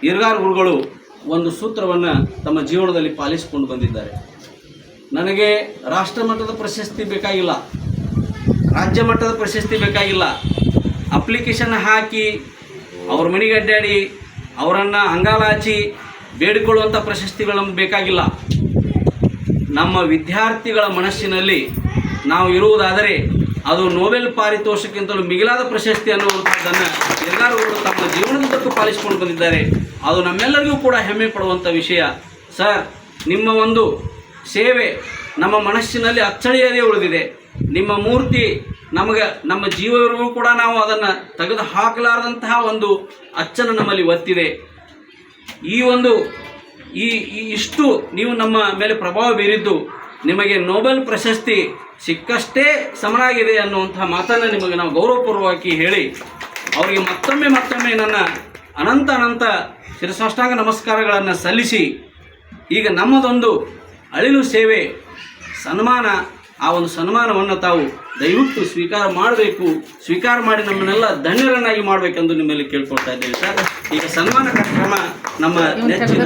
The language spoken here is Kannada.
ಈರ್ಗಾರ್ ಗುರುಗಳು ಒಂದು ಸೂತ್ರವನ್ನು ತಮ್ಮ ಜೀವನದಲ್ಲಿ ಪಾಲಿಸಿಕೊಂಡು ಬಂದಿದ್ದಾರೆ. ನನಗೆ ರಾಷ್ಟ್ರ ಮಟ್ಟದ ಪ್ರಶಸ್ತಿ ಬೇಕಾಗಿಲ್ಲ, ರಾಜ್ಯ ಮಟ್ಟದ ಪ್ರಶಸ್ತಿ ಬೇಕಾಗಿಲ್ಲ, ಅಪ್ಲಿಕೇಶನ್ ಹಾಕಿ ಅವ್ರ ಮನೆಗೆ ಅಡ್ಡಾಡಿ ಅವರನ್ನು ಅಂಗಾಲಾಚಿ ಬೇಡಿಕೊಳ್ಳುವಂಥ ಪ್ರಶಸ್ತಿಗಳು ನಮ್ಗೆ ಬೇಕಾಗಿಲ್ಲ. ನಮ್ಮ ವಿದ್ಯಾರ್ಥಿಗಳ ಮನಸ್ಸಿನಲ್ಲಿ ನಾವು ಇರುವುದಾದರೆ ಅದು ನೊಬೆಲ್ ಪಾರಿತೋಷಕ್ಕಿಂತಲೂ ಮಿಗಿಲಾದ ಪ್ರಶಸ್ತಿ ಅನ್ನುವಂಥದ್ದನ್ನು ಎಲ್ಲರೂ ತಮ್ಮ ಜೀವನದುದ್ದಕ್ಕೂ ಪಾಲಿಸಿಕೊಂಡು ಬಂದಿದ್ದಾರೆ. ಅದು ನಮ್ಮೆಲ್ಲರಿಗೂ ಕೂಡ ಹೆಮ್ಮೆ ಪಡುವಂಥ ವಿಷಯ. ಸರ್, ನಿಮ್ಮ ಒಂದು ಸೇವೆ ನಮ್ಮ ಮನಸ್ಸಿನಲ್ಲಿ ಅಚ್ಚಳಿಯದೇ ಉಳಿದಿದೆ. ನಿಮ್ಮ ಮೂರ್ತಿ ನಮ್ಮ ಜೀವವರೆಗೂ ಕೂಡ ನಾವು ಅದನ್ನು ತೆಗೆದು ಹಾಕಲಾರದಂತಹ ಒಂದು ಅಚ್ಚನ್ನು ನಮ್ಮಲ್ಲಿ ಒತ್ತಿದೆ. ಇಷ್ಟು ನೀವು ನಮ್ಮ ಮೇಲೆ ಪ್ರಭಾವ ಬೀರಿದ್ದು ನಿಮಗೆ ನೊಬೆಲ್ ಪ್ರಶಸ್ತಿ ಸಿಕ್ಕಷ್ಟೇ ಸಮನಾಗಿದೆ ಅನ್ನುವಂತಹ ಮಾತನ್ನು ನಿಮಗೆ ನಾವು ಗೌರವಪೂರ್ವವಾಗಿ ಹೇಳಿ ಅವರಿಗೆ ಮತ್ತೊಮ್ಮೆ ನನ್ನ ಅನಂತ ಶಿರಸಾಷ್ಟಾಂಗ ನಮಸ್ಕಾರಗಳನ್ನು ಸಲ್ಲಿಸಿ, ಈಗ ನಮ್ಮದೊಂದು ಅಳಿಲು ಸೇವೆ ಸನ್ಮಾನ, ಆ ಒಂದು ಸನ್ಮಾನವನ್ನು ತಾವು ದಯವಿಟ್ಟು ಸ್ವೀಕಾರ ಮಾಡಿ ನಮ್ಮನ್ನೆಲ್ಲ ಧನ್ಯರನ್ನಾಗಿ ಮಾಡಬೇಕೆಂದು ನಿಮ್ಮಲ್ಲಿ ಕೇಳ್ಕೊಳ್ತಾ ಇದ್ದೇವೆ ಸರ್. ಈಗ ಸನ್ಮಾನ ಕಾರ್ಯಕ್ರಮ ನಮ್ಮ ನೆಚ್ಚಿನ